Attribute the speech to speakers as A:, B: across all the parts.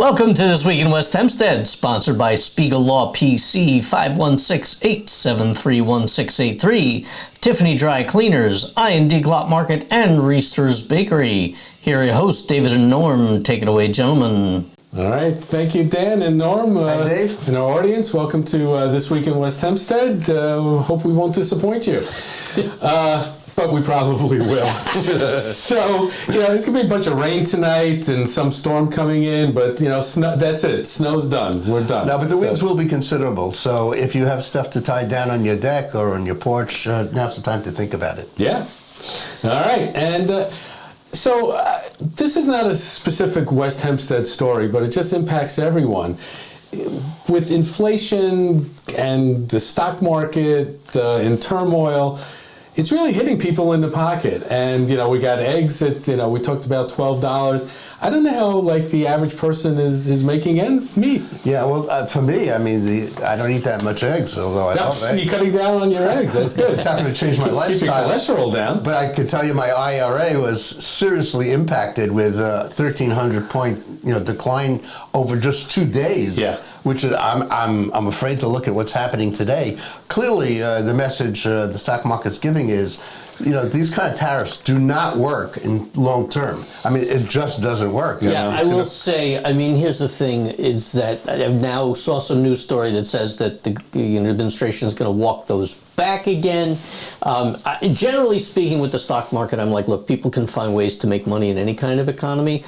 A: Welcome to This Week in West Hempstead, sponsored by Spiegel Law PC, 516-873-1683, Tiffany Dry Cleaners, I&D Glot Market, and Reister's Bakery. Here are your hosts, David and Norm. Take it away, gentlemen.
B: All right. Thank you, Dan and Norm.
C: Hi, Dave.
B: And our audience, welcome to This Week in West Hempstead. Hope we won't disappoint you. But we probably will. So, there's going to be a bunch of rain tonight and some storm coming in, but, that's it. Snow's done. We're done.
C: No, but the winds will be considerable. So if you have stuff to tie down on your deck or on your porch, now's the time to think about it.
B: Yeah. All right. And so this is not a specific West Hempstead story, but it just impacts everyone. With inflation and the stock market in turmoil, it's really hitting people in the pocket. And, we got eggs at, we talked about $12. I don't know how, the average person is making ends meet.
C: Yeah, well, for me, I don't eat that much eggs, although I love eggs.
B: You're cutting down on your eggs. That's good.
C: It's not going to change my lifestyle.
B: Keep your cholesterol down.
C: But I could tell you my IRA was seriously impacted with a 1,300-point, decline over just 2 days.
B: Yeah.
C: Which is, I'm afraid to look at what's happening today. Clearly, the message the stock market's giving is, these kind of tariffs do not work in long term. It just doesn't work.
A: Yeah, I will say, here's the thing, is that I now saw some news story that says that the administration is going to walk those back again. Generally speaking, with the stock market, I'm like, look, people can find ways to make money in any kind of economy.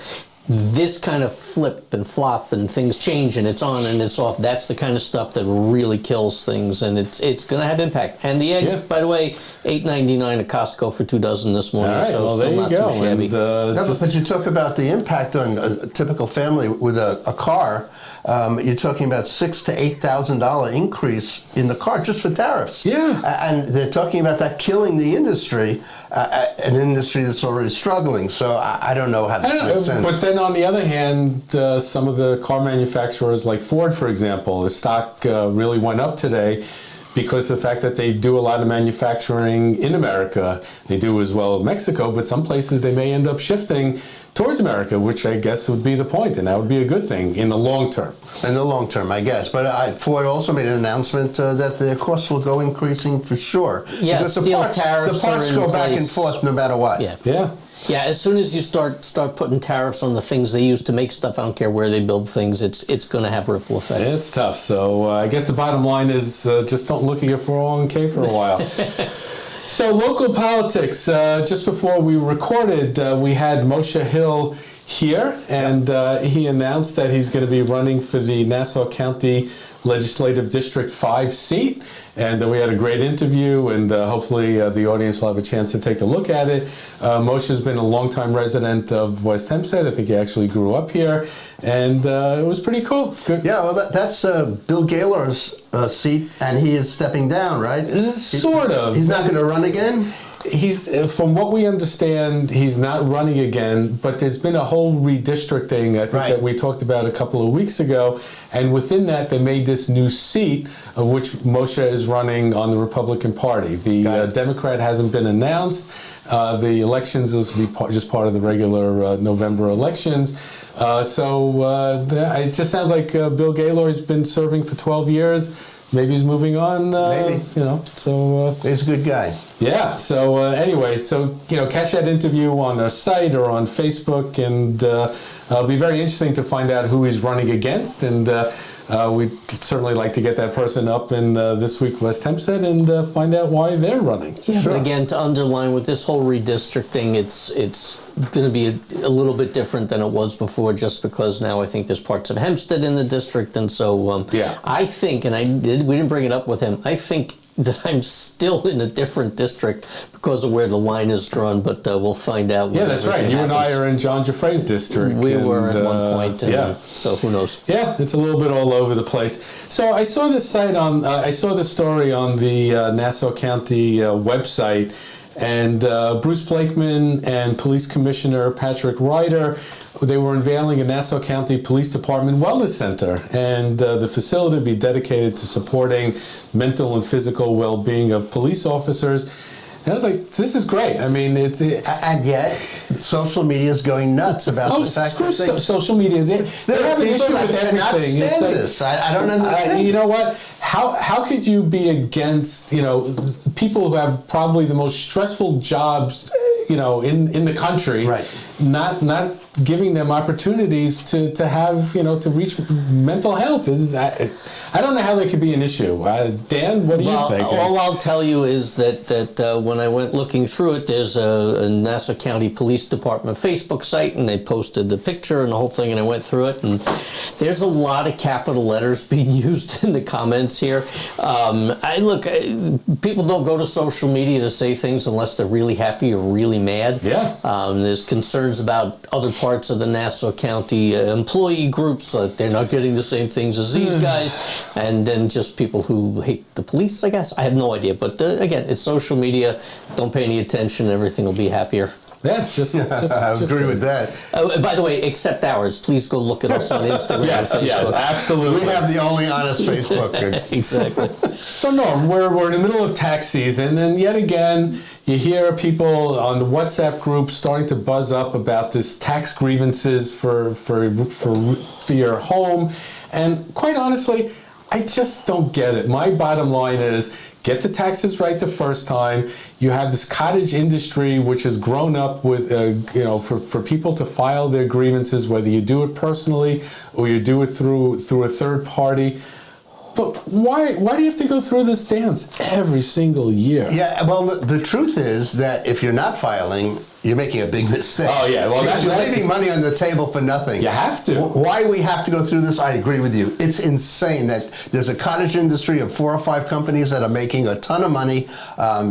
A: This kind of flip and flop and things change and it's on and it's off, that's the kind of stuff that really kills things, and it's going to have impact. And the eggs, by the way, $8.99 at Costco for 2 dozen this morning, so still not too shabby.
C: But you talk about the impact on a typical family with a car. You're talking about $6,000 to $8,000 increase in the car just for tariffs.
B: Yeah.
C: And they're talking about that killing the industry, an industry that's already struggling. So I don't know how this makes sense.
B: But then on the other hand, some of the car manufacturers like Ford, for example, the stock really went up today because of the fact that they do a lot of manufacturing in America. They do as well in Mexico, but some places they may end up shifting towards America, which I guess would be the point, and that would be a good thing in the long term.
C: In the long term, I guess. But Ford also made an announcement that their costs will go increasing for sure.
A: Yeah,
C: because
A: tariffs
C: the parts go back and forth no matter what.
A: Yeah, as soon as you start putting tariffs on the things they use to make stuff, I don't care where they build things, it's going to have ripple effects.
B: It's tough. So I guess the bottom line is just don't look at your 401k for a while. So local politics, just before we recorded, we had Moshe Hill here, and he announced that he's going to be running for the Nassau County Legislative District 5 seat, and we had a great interview, and hopefully the audience will have a chance to take a look at it. Moshe's been a longtime resident of West Hempstead. I think he actually grew up here, and it was pretty cool. Good.
C: Yeah, well, that's Bill Gaylor's seat, and he is stepping down, right?
B: Sort of.
C: He's not going to run again?
B: He's, from what we understand, he's not running again, but there's been a whole redistricting, I think, that we talked about a couple of weeks ago, and within that they made this new seat of which Moshe is running on the Republican Party. The Democrat hasn't been announced. The elections will be just part of the regular November elections. So it just sounds like Bill Gaylor has been serving for 12 years. Maybe he's moving on.
C: Maybe.
B: So...
C: he's a good guy.
B: Yeah. So anyway, catch that interview on our site or on Facebook, and it'll be very interesting to find out who he's running against, and we'd certainly like to get that person up in This Week West Hempstead and find out why they're running.
A: Yeah, sure. But again, to underline with this whole redistricting, it's going to be a little bit different than it was before, just because now I think there's parts of Hempstead in the district, and so I think, and we didn't bring it up with him, I think that I'm still in a different district because of where the line is drawn, but we'll find out.
B: Yeah, that's right. You and I are in John Jeffrey's district.
A: We were at one point, so who knows? Yeah,
B: it's a little bit all over the place. So I saw this site I saw this story on the Nassau County website, and Bruce Blakeman and Police Commissioner Patrick Ryder, they were unveiling a Nassau County Police Department Wellness Center, and the facility will be dedicated to supporting mental and physical well-being of police officers. And I was like, this is great. I mean,
C: And yet, social media is going nuts about the fact
B: screw
C: that
B: social media. They have an issue with
C: cannot
B: everything.
C: stand
B: It's like,
C: this. I don't understand.
B: you know what? How could you be against, people who have probably the most stressful jobs, in the country,
C: Right.
B: not giving them opportunities to have, to reach mental health? I don't know how that could be an issue. Dan, what do you think?
A: All I'll tell you is that when I went looking through it, there's a Nassau County Police Department Facebook site, and they posted the picture and the whole thing, and I went through it, and there's a lot of capital letters being used in the comments here. People don't go to social media to say things unless they're really happy or really mad.
B: Yeah.
A: There's concerns about other parts of the Nassau County employee groups, that they're not getting the same things as these guys, and then just people who hate the police, I guess. I have no idea, but again, it's social media. Don't pay any attention, everything will be happier.
B: Yeah,
C: I agree with that.
A: By the way, except ours. Please go look at us on Instagram
B: Yes,
A: and Facebook.
B: yes, absolutely.
C: We have the only honest Facebook.
A: Exactly.
B: So Norm, we're in the middle of tax season, and yet again, you hear people on the WhatsApp group starting to buzz up about this tax grievances for your home, and quite honestly, I just don't get it. My bottom line is, get the taxes right the first time. You have this cottage industry which has grown up with, for people to file their grievances, whether you do it personally or you do it through a third party. But why do you have to go through this dance every single year?
C: Yeah, well, the truth is that if you're not filing, you're making a big mistake.
B: Oh, yeah. Well,
C: because you're leaving money on the table for nothing.
B: You have to.
C: Why we have to go through this, I agree with you. It's insane that there's a cottage industry of 4 or 5 companies that are making a ton of money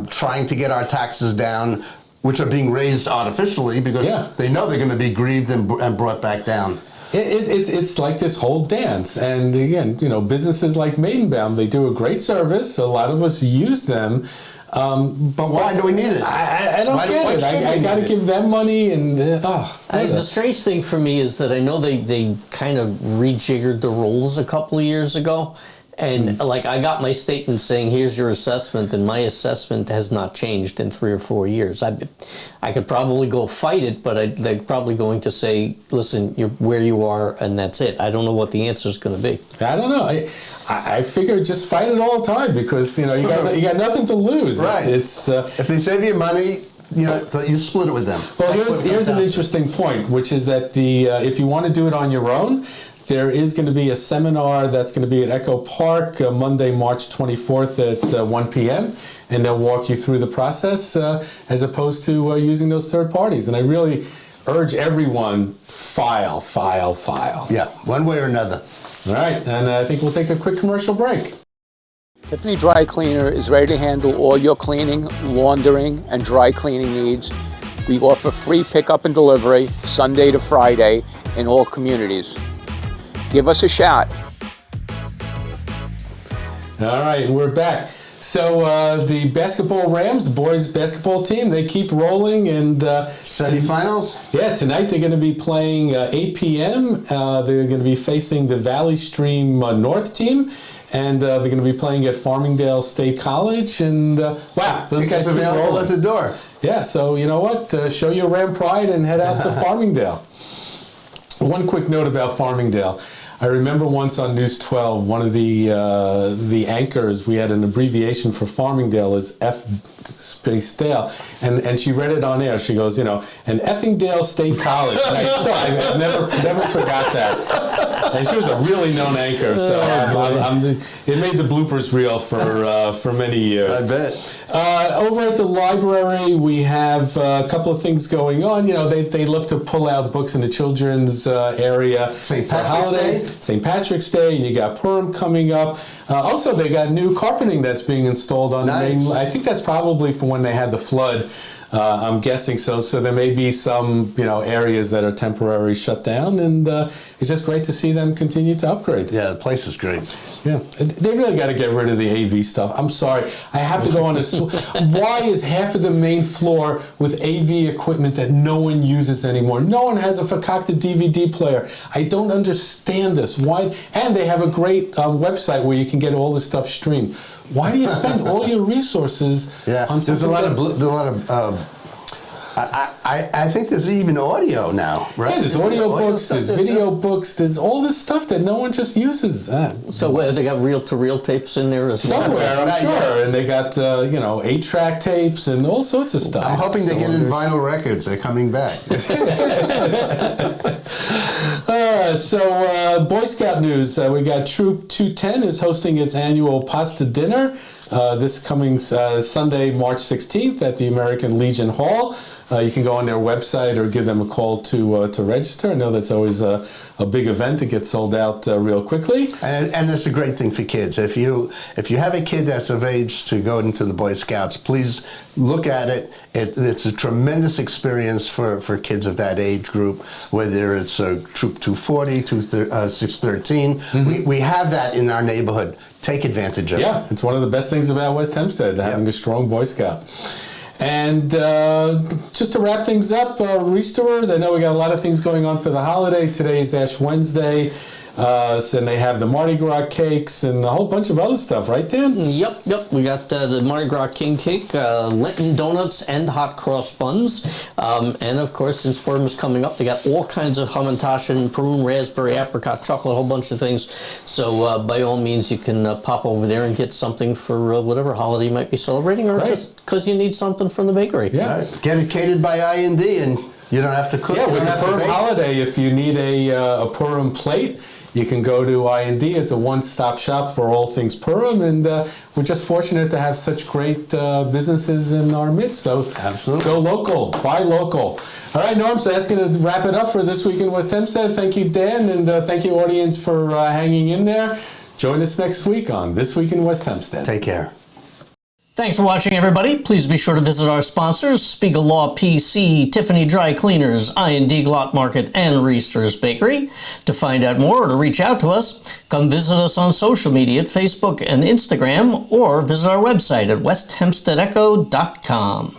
C: trying to get our taxes down, which are being raised artificially because they know they're going to be grieved and brought back down.
B: It's like this whole dance, and again, businesses like Maidenbaum, they do a great service. A lot of us use them,
C: but why do we need it?
B: I don't get it. I got to give them money, and
A: the strange thing for me is that I know they kind of rejiggered the rules a couple of years ago. And I got my statement saying, here's your assessment, and my assessment has not changed in 3 or 4 years. I could probably go fight it, but they're probably going to say, listen, you're where you are, and that's it. I don't know what the answer is going to be.
B: I don't know. I figure just fight it all the time because you got nothing to lose.
C: Right.
B: It's
C: if they save you money, you split it with them.
B: Well, here's an interesting point, which is that if you want to do it on your own, there is going to be a seminar that's going to be at Echo Park Monday, March 24th at 1 p.m. and they'll walk you through the process as opposed to using those third parties. And I really urge everyone, file.
C: Yeah, one way or another.
B: All right, and I think we'll take a quick commercial break.
D: Tiffany Dry Cleaner is ready to handle all your cleaning, laundering, and dry cleaning needs. We offer free pickup and delivery Sunday to Friday in all communities. Give us a shot.
B: All right, we're back. So the basketball Rams, the boys basketball team, they keep rolling, and
C: semifinals.
B: Yeah, tonight they're going to be playing 8 p.m. They're going to be facing the Valley Stream North team, and they're going to be playing at Farmingdale State College. And wow, those guys keep
C: available
B: rolling
C: at the door.
B: Yeah, so you know what? Show your Ram pride and head out to Farmingdale. One quick note about Farmingdale. I remember once on News 12, one of the anchors, we had an abbreviation for Farmingdale as F space Dale, and she read it on air. She goes, an Effingdale State College. And I never forgot that. And she was a really known anchor, so it made the bloopers reel for many years.
C: I bet.
B: Over at the library, we have a couple of things going on. They love to pull out books in the children's area.
C: St. Patrick's Day?
B: St. Patrick's Day, and you got Purim coming up. Also, they got new carpeting that's being installed on the main. I think that's probably from when they had the flood. I'm guessing so. So there may be some, areas that are temporarily shut down, and it's just great to see them continue to upgrade.
C: Yeah, the place is great.
B: Yeah, they really got to get rid of the AV stuff. I'm sorry, I have to go on a. Why is half of the main floor with AV equipment that no one uses anymore? No one has a fakakta DVD player. I don't understand this. Why? And they have a great website where you can get all this stuff streamed. why do you spend all your resources
C: Yeah,
B: on
C: there's a lot of I think there's even audio now, right?
B: Yeah, there's audio books,
C: stuff
B: there's
C: that's
B: video books, there's all this stuff that no one just uses.
A: So they got reel-to-reel tapes in there as well?
B: Somewhere, I'm
C: Not
B: sure.
C: yet.
B: And they got, 8-track tapes and all sorts of stuff.
C: I'm hoping they get in vinyl records. They're coming back.
B: Boy Scout news. We got Troop 210 is hosting its annual pasta dinner this coming Sunday, March 16th at the American Legion Hall. You can go on their website or give them a call to register. I know that's always a big event that gets sold out real quickly.
C: And it's a great thing for kids. If you have a kid that's of age to go into the Boy Scouts, please look at it. It's a tremendous experience for kids of that age group, whether it's Troop 240, 613.
B: Mm-hmm.
C: We have that in our neighborhood. Take advantage of it.
B: Yeah, it's one of the best things about West Hempstead, having a strong Boy Scout. And just to wrap things up, restorers, I know we got a lot of things going on for the holiday. Today is Ash Wednesday. And they have the Mardi Gras cakes and a whole bunch of other stuff, right, Dan?
A: Yep. We got the Mardi Gras King Cake, Lenten donuts, and hot cross buns. And of course, since Purim is coming up, they got all kinds of hamantashen, prune, raspberry, apricot, chocolate, a whole bunch of things. So by all means, you can pop over there and get something for whatever holiday you might be celebrating, or just because you need something from the bakery.
B: Yeah.
C: Right. Get it catered by I&D, and you don't have to cook.
B: Yeah,
C: you
B: with
C: don't
B: the
C: have to
B: Purim
C: bake.
B: holiday, if you need a Purim plate, you can go to I&D. It's a one-stop shop for all things Purim, and we're just fortunate to have such great businesses in our midst. So
C: Absolutely.
B: Go local, buy local. All right, Norm, so that's going to wrap it up for This Week in West Hempstead. Thank you, Dan, and thank you, audience, for hanging in there. Join us next week on This Week in West Hempstead.
C: Take care.
A: Thanks for watching, everybody. Please be sure to visit our sponsors, Spiegel Law PC, Tiffany Dry Cleaners, I&D Glot Market, and Reester's Bakery. To find out more or to reach out to us, come visit us on social media at Facebook and Instagram, or visit our website at westhempsteadecho.com.